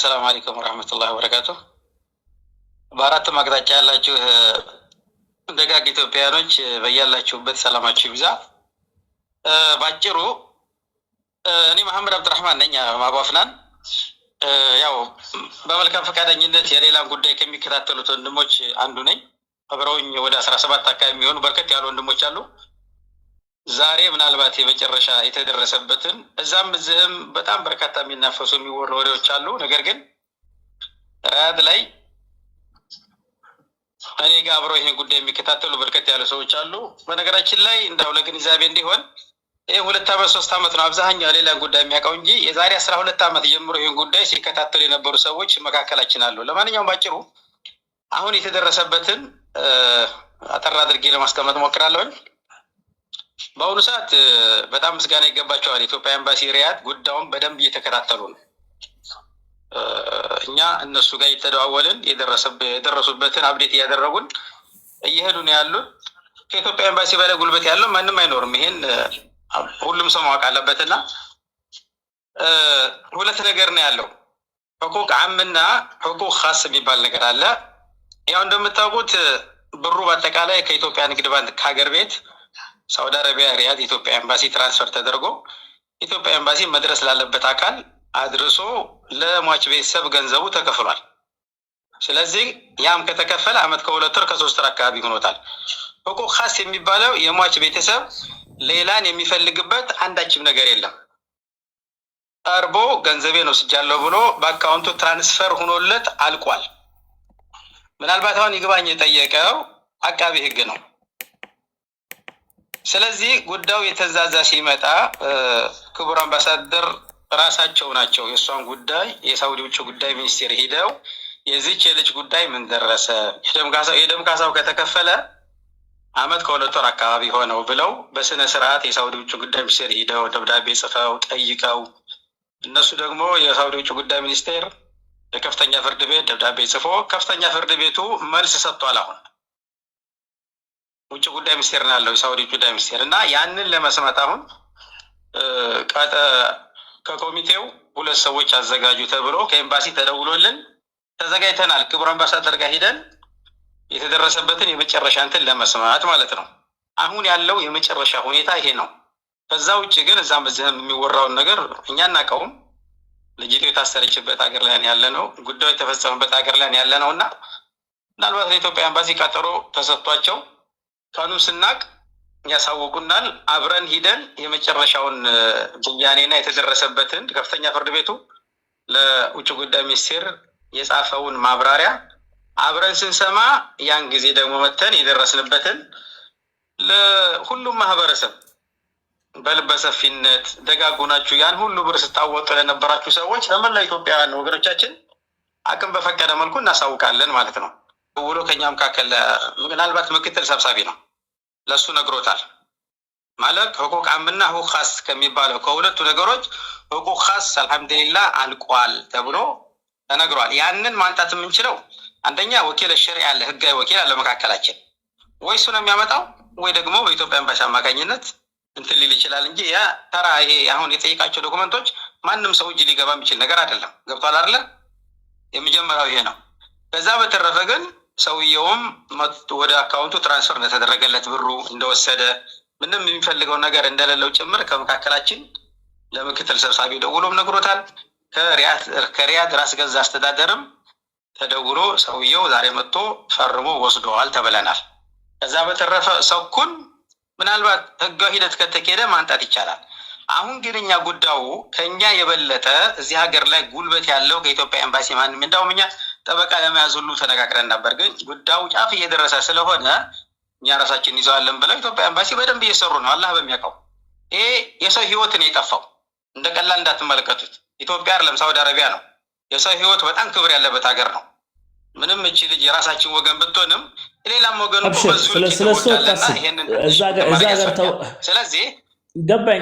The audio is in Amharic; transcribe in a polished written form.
السلام عليكم ورحمة الله وبركاته. በአራት አቅጣጫ ያላችሁ ደጋግ ኢትዮጵያኖች በያላችሁበት ሰላማችሁ ይብዛ። ባጭሩ እኔ መሐመድ አብዱራህማን ነኝ ማባፍናን። ያው በመልካም ፈቃደኝነት የሌላን ጉዳይ ከሚከታተሉት ወንድሞች አንዱ ነኝ። አብረውኝ ወደ 17 አካባቢ የሚሆኑ በርከት ያሉ ወንድሞች አሉ። ዛሬ ምናልባት የመጨረሻ የተደረሰበትን እዛም እዚህም በጣም በርካታ የሚናፈሱ የሚወሩ ወሬዎች አሉ። ነገር ግን ራድ ላይ እኔ ጋር አብረው ይሄን ጉዳይ የሚከታተሉ በርከት ያሉ ሰዎች አሉ። በነገራችን ላይ እንደው ለግንዛቤ እንዲሆን ይሄ 2 ዓመት 3 ዓመት ነው አብዛኛው ሌላን ጉዳይ የሚያውቀው እንጂ የዛሬ 12 ዓመት ጀምሮ ይሄን ጉዳይ ሲከታተሉ የነበሩ ሰዎች መካከላችን አሉ። ለማንኛውም ባጭሩ አሁን የተደረሰበትን አጠር አድርጌ ለማስቀመጥ ሞክራለሁ። በአሁኑ ሰዓት በጣም ምስጋና ይገባቸዋል። ኢትዮጵያ ኤምባሲ ሪያድ ጉዳዩን በደንብ እየተከታተሉ ነው። እኛ እነሱ ጋር እየተደዋወልን የደረሱበትን አፕዴት እያደረጉን እየሄዱ ነው ያሉት። ከኢትዮጵያ ኤምባሲ በላይ ጉልበት ያለው ማንም አይኖርም። ይሄን ሁሉም ሰው ማወቅ አለበትና ሁለት ነገር ነው ያለው። ሕቁቅ ዓምና ሕቁቅ ኻስ የሚባል ነገር አለ። ያው እንደምታውቁት ብሩ በአጠቃላይ ከኢትዮጵያ ንግድ ባንክ ከሀገር ቤት ሳውዲ አረቢያ ሪያድ ኢትዮጵያ ኤምባሲ ትራንስፈር ተደርጎ ኢትዮጵያ ኤምባሲ መድረስ ላለበት አካል አድርሶ ለሟች ቤተሰብ ገንዘቡ ተከፍሏል። ስለዚህ ያም ከተከፈለ አመት ከ2 ወር ከ3 ወር አካባቢ ሆኖታል። ሕቁቅ ኻስ የሚባለው የሟች ቤተሰብ ሌላን የሚፈልግበት አንዳችም ነገር የለም። ቀርቦ ገንዘቤን ወስጃለሁ ብሎ በአካውንቱ ትራንስፈር ሆኖለት አልቋል። ምናልባት አሁን ይግባኝ የጠየቀው አቃቢ ህግ ነው። ስለዚህ ጉዳዩ የተዛዛ ሲመጣ ክቡር አምባሳደር ራሳቸው ናቸው የእሷን ጉዳይ የሳውዲ ውጭ ጉዳይ ሚኒስቴር ሄደው የዚች የልጅ ጉዳይ ምን ደረሰ፣ የደም ካሳው ከተከፈለ አመት ከ2 ወር አካባቢ ሆነው ብለው በስነ ስርዓት የሳውዲ ውጭ ጉዳይ ሚኒስቴር ሄደው ደብዳቤ ጽፈው ጠይቀው እነሱ ደግሞ የሳውዲ ውጭ ጉዳይ ሚኒስቴር ለከፍተኛ ፍርድ ቤት ደብዳቤ ጽፎ ከፍተኛ ፍርድ ቤቱ መልስ ሰጥቷል። አሁን ውጭ ጉዳይ ሚኒስቴር ነው ያለው የሳውዲ ውጭ ጉዳይ ሚኒስቴር እና ያንን ለመስማት አሁን ከኮሚቴው 2 ሰዎች አዘጋጁ ተብሎ ከኤምባሲ ተደውሎልን ተዘጋጅተናል። ክቡር አምባሳደር ጋር ሄደን የተደረሰበትን የመጨረሻ እንትን ለመስማት ማለት ነው። አሁን ያለው የመጨረሻ ሁኔታ ይሄ ነው። ከዛ ውጭ ግን እዛም በዚህም የሚወራውን ነገር እኛ እናውቀውም። ልጅቱ የታሰረችበት ሀገር ላይ ያለ ነው፣ ጉዳዩ የተፈጸመበት ሀገር ላይ ያለ ነው እና ምናልባት ለኢትዮጵያ ኤምባሲ ቀጠሮ ተሰጥቷቸው ቀኑን ስናቅ ያሳውቁናል። አብረን ሂደን የመጨረሻውን ብያኔና የተደረሰበትን ከፍተኛ ፍርድ ቤቱ ለውጭ ጉዳይ ሚኒስቴር የጻፈውን ማብራሪያ አብረን ስንሰማ ያን ጊዜ ደግሞ መተን የደረስንበትን ለሁሉም ማህበረሰብ በልበሰፊነት ደጋጉናችሁ ያን ሁሉ ብር ስታወጡ ለነበራችሁ ሰዎች ለመላ ኢትዮጵያውያን ወገኖቻችን አቅም በፈቀደ መልኩ እናሳውቃለን ማለት ነው። ውሎ ከኛ መካከል ምናልባት ምክትል ሰብሳቢ ነው ለሱ ነግሮታል። ማለት ሕቁቅ ዓምና ሕቁቅ ኻስ ከሚባለው ከሁለቱ ነገሮች ሕቁቅ ኻስ አልሐምዱሊላህ አልቋል ተብሎ ተነግሯል። ያንን ማንጣት የምንችለው አንደኛ ወኪል ሸሪዓ ያለ ህጋዊ ወኪል አለ መካከላችን፣ ወይ እሱ ነው የሚያመጣው ወይ ደግሞ በኢትዮጵያ ኤምባሲ አማካኝነት እንትን ሊል ይችላል እንጂ ያ ተራ ይሄ አሁን የጠየቃቸው ዶክመንቶች ማንም ሰው እጅ ሊገባ የሚችል ነገር አይደለም። ገብቷል አይደለ? የመጀመሪያው ይሄ ነው። ከዛ በተረፈ ግን ሰውየውም ወደ አካውንቱ ትራንስፈር እንደተደረገለት ብሩ እንደወሰደ ምንም የሚፈልገው ነገር እንደሌለው ጭምር ከመካከላችን ለምክትል ሰብሳቢ ደውሎም ነግሮታል። ከሪያድ ራስ ገዝ አስተዳደርም ተደውሎ ሰውየው ዛሬ መጥቶ ፈርሞ ወስዷል ተብለናል። ከዛ በተረፈ ሰኩን ምናልባት ህጋዊ ሂደት ከተካሄደ ማንጣት ይቻላል። አሁን ግን እኛ ጉዳዩ ከኛ የበለጠ እዚህ ሀገር ላይ ጉልበት ያለው ከኢትዮጵያ ኤምባሲ ማንም እንደውም እኛ ጠበቃ ለመያዝ ሁሉ ተነጋግረን ነበር። ግን ጉዳዩ ጫፍ እየደረሰ ስለሆነ እኛ ራሳችን ይዘዋለን ብለው ኢትዮጵያ ኤምባሲ በደንብ እየሰሩ ነው። አላህ በሚያውቀው ይሄ የሰው ህይወት ነው የጠፋው። እንደ ቀላል እንዳትመለከቱት። ኢትዮጵያ አይደለም ሳውዲ አረቢያ ነው። የሰው ህይወት በጣም ክብር ያለበት ሀገር ነው። ምንም እቺ ልጅ የራሳችን ወገን ብትሆንም ሌላም ወገን በዙ ስለዚህ ገባኝ